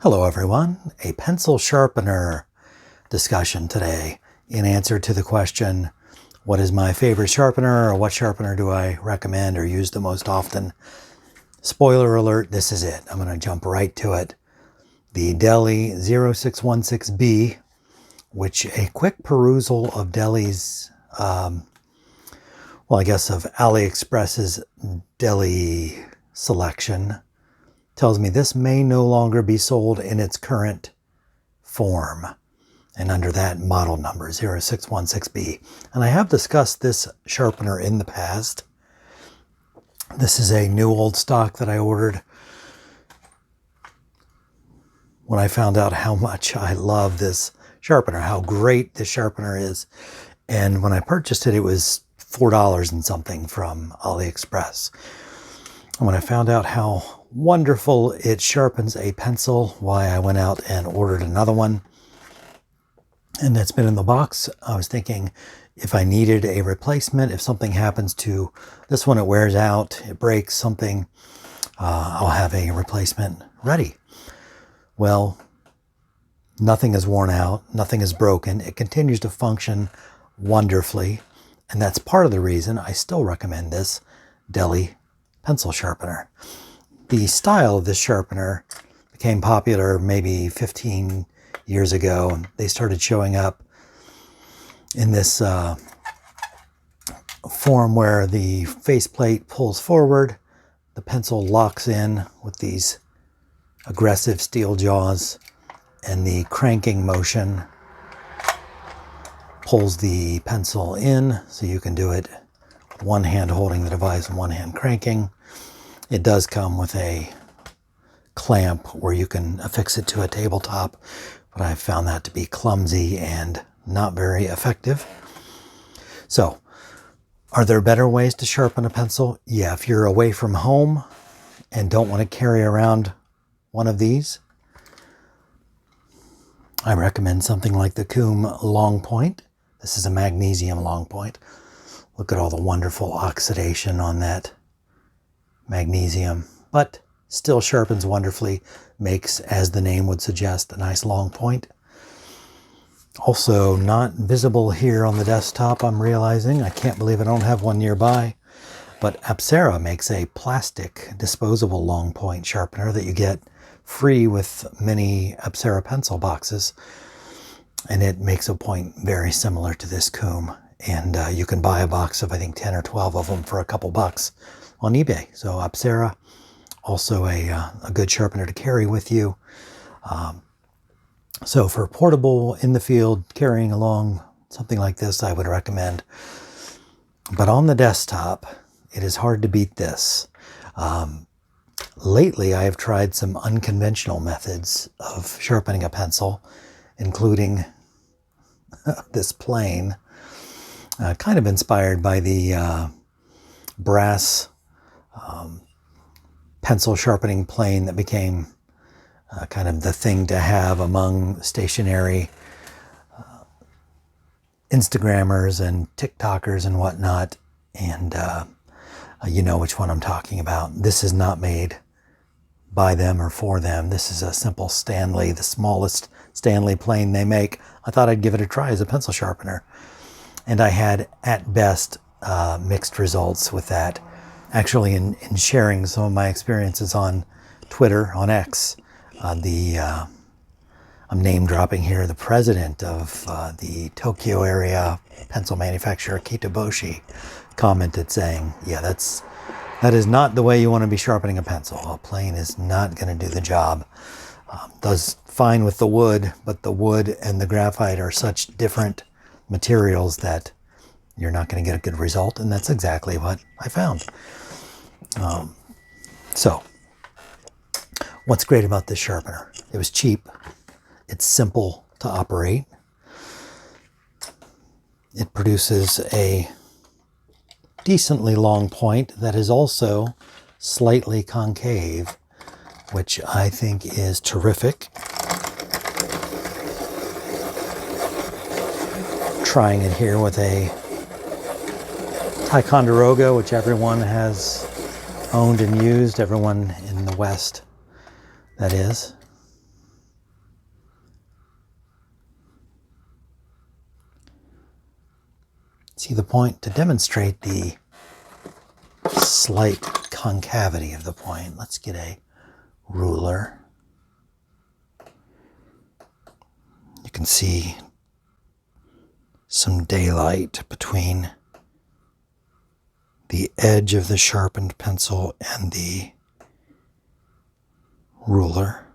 Hello everyone, a pencil sharpener discussion today in answer to the question, what is my favorite sharpener, or what sharpener do I recommend or use the most often? Spoiler alert, this is it. I'm going to jump right to it. The Deli 0616B, which a quick perusal of Deli's, of AliExpress's Deli selection tells me this may no longer be sold in its current form and under that model number 0616B. And I have discussed this sharpener in the past. This is a new old stock that I ordered when I found out how much I love this sharpener, how great this sharpener is. And when I purchased it, it was $4 and something from AliExpress. And when I found out how wonderful it sharpens a pencil, why I went out and ordered another one. And it's been in the box. I was thinking if I needed a replacement, if something happens to this one, it wears out, it breaks something, I'll have a replacement ready. Well, nothing is worn out, nothing is broken. It continues to function wonderfully. And that's part of the reason I still recommend this Deli pencil sharpener. The style of this sharpener became popular maybe 15 years ago, and they started showing up in this form where the faceplate pulls forward, the pencil locks in with these aggressive steel jaws, and the cranking motion pulls the pencil in, so you can do it with one hand holding the device and one hand cranking. It does come with a clamp where you can affix it to a tabletop, but I found that to be clumsy and not very effective. So, are there better ways to sharpen a pencil? Yeah, if you're away from home and don't want to carry around one of these, I recommend something like the Coom Long Point. This is a magnesium long point. Look at all the wonderful oxidation on that magnesium, but still sharpens wonderfully, makes, as the name would suggest, a nice long point. Also not visible here on the desktop, I'm realizing. I can't believe I don't have one nearby, but Apsara makes a plastic disposable long point sharpener that you get free with many Apsara pencil boxes, and it makes a point very similar to this Coom. And you can buy a box of, I think, 10 or 12 of them for a couple bucks on eBay. So Apsara, also a good sharpener to carry with you. So for portable, in the field, carrying along something like this, I would recommend. But on the desktop, it is hard to beat this. Lately, I have tried some unconventional methods of sharpening a pencil, including this plane, kind of inspired by the brass pencil sharpening plane that became kind of the thing to have among stationary Instagrammers and TikTokers and whatnot. And you know which one I'm talking about. This is not made by them or for them. This is a simple Stanley, the smallest Stanley plane they make. I thought I'd give it a try as a pencil sharpener. And I had, at best, mixed results with that. Actually, in sharing some of my experiences on Twitter, on X, I'm name dropping here, the president of the Tokyo area pencil manufacturer Kitaboshi commented saying, yeah, that is not the way you want to be sharpening a pencil. A plane is not going to do the job. Does fine with the wood, but the wood and the graphite are such different materials that you're not going to get a good result, and that's exactly what I found. So, what's great about this sharpener? It was cheap. It's simple to operate. It produces a decently long point that is also slightly concave, which I think is terrific. Trying it here with a Ticonderoga, which everyone has owned and used, everyone in the West, that is. See the point? To demonstrate the slight concavity of the point, let's get a ruler. You can see some daylight between the edge of the sharpened pencil and the ruler.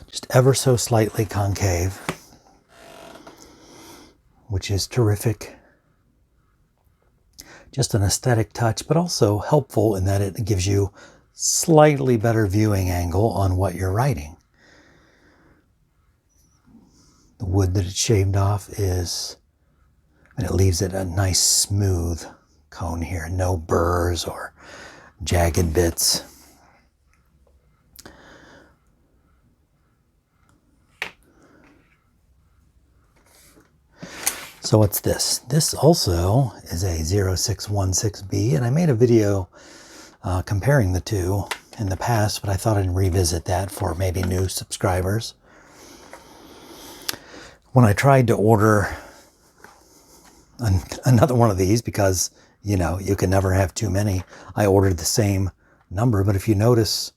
Just ever so slightly concave, which is terrific. Just an aesthetic touch, but also helpful in that it gives you slightly better viewing angle on what you're writing. The wood that it's shaved off and it leaves it a nice smooth cone here. No burrs or jagged bits. So what's this? This also is a 0616B, and I made a video comparing the two in the past, but I thought I'd revisit that for maybe new subscribers. When I tried to order another one of these, because, you know, you can never have too many, I ordered the same number, but if you notice,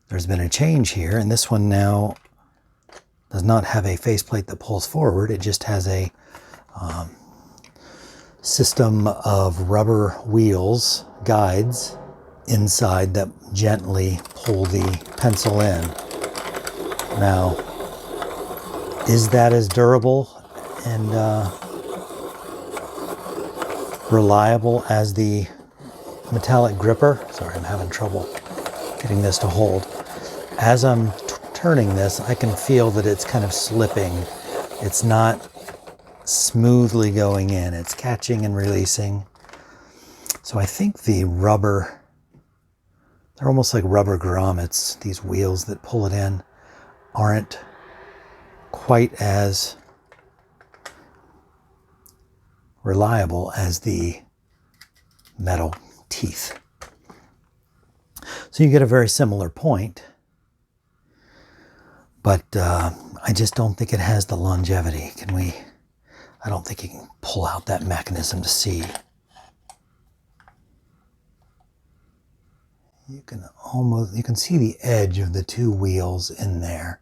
there's been a change here, and this one now does not have a faceplate that pulls forward. It just has a system of rubber wheels, guides, inside that gently pull the pencil in. Now, is that as durable and reliable as the metallic gripper? Sorry, I'm having trouble getting this to hold. As I'm turning this, I can feel that it's kind of slipping. It's not smoothly going in. It's catching and releasing. So I think the rubber, they're almost like rubber grommets, these wheels that pull it in, aren't quite as reliable as the metal teeth. So you get a very similar point, but I just don't think it has the longevity. I don't think you can pull out that mechanism to see. You can see the edge of the two wheels in there.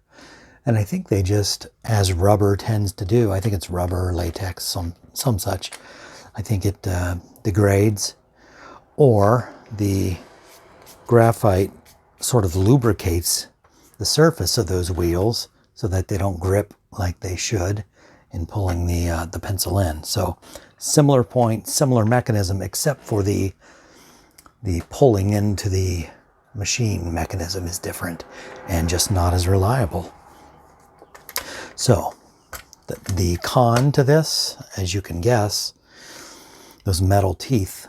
And I think they just, as rubber tends to do, I think it's rubber or latex, some such, I think it degrades, or the graphite sort of lubricates the surface of those wheels so that they don't grip like they should in pulling the pencil in. So similar point, similar mechanism, except for the pulling into the machine mechanism is different and just not as reliable. So the con to this, as you can guess, those metal teeth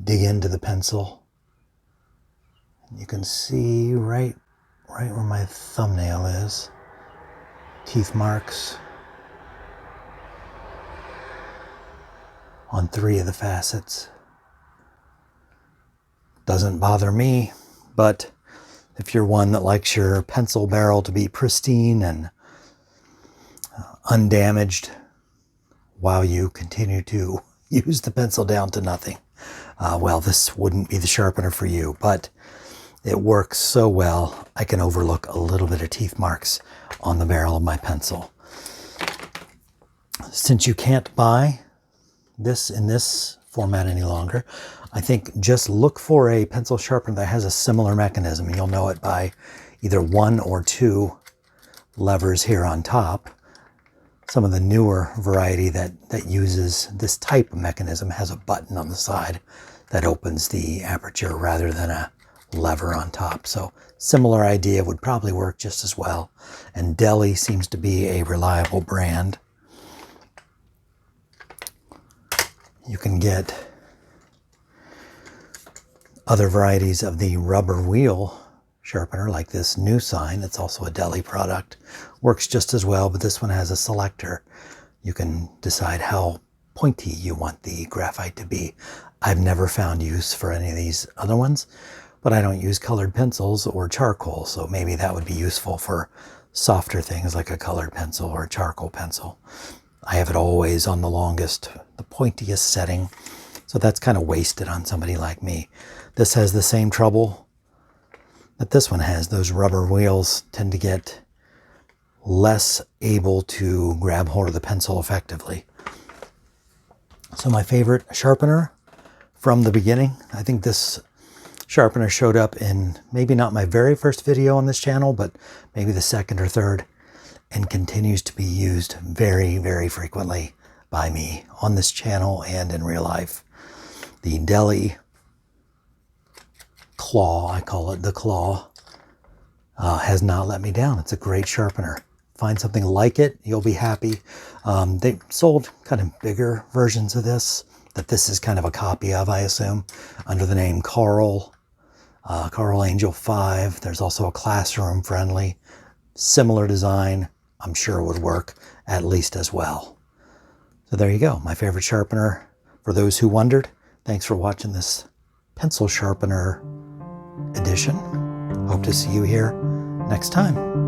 dig into the pencil. You can see right where my thumbnail is, teeth marks on 3 of the facets. Doesn't bother me, but if you're one that likes your pencil barrel to be pristine and undamaged while you continue to use the pencil down to nothing, well, this wouldn't be the sharpener for you, but it works so well, I can overlook a little bit of teeth marks on the barrel of my pencil. Since you can't buy this in this format any longer, I think just look for a pencil sharpener that has a similar mechanism, and you'll know it by either 1 or 2 levers here on top. Some of the newer variety that uses this type of mechanism has a button on the side that opens the aperture rather than a lever on top. So similar idea, would probably work just as well. And Deli seems to be a reliable brand. You can get other varieties of the rubber wheel sharpener, like this new sign. It's also a Deli product. Works just as well, but this one has a selector. You can decide how pointy you want the graphite to be. I've never found use for any of these other ones, but I don't use colored pencils or charcoal, so maybe that would be useful for softer things like a colored pencil or a charcoal pencil. I have it always on the longest, the pointiest setting. So that's kind of wasted on somebody like me. This has the same trouble that this one has. Those rubber wheels tend to get less able to grab hold of the pencil effectively. So my favorite sharpener from the beginning, I think this sharpener showed up in maybe not my very first video on this channel, but maybe the second or third, and continues to be used very, very frequently by me on this channel and in real life. The Deli Claw, I call it the Claw, has not let me down. It's a great sharpener. Find something like it, you'll be happy. They sold kind of bigger versions of this, that this is kind of a copy of, I assume, under the name Carl Angel 5. There's also a classroom friendly, similar design. I'm sure would work at least as well. So there you go, my favorite sharpener. For those who wondered, thanks for watching this pencil sharpener edition. Hope to see you here next time.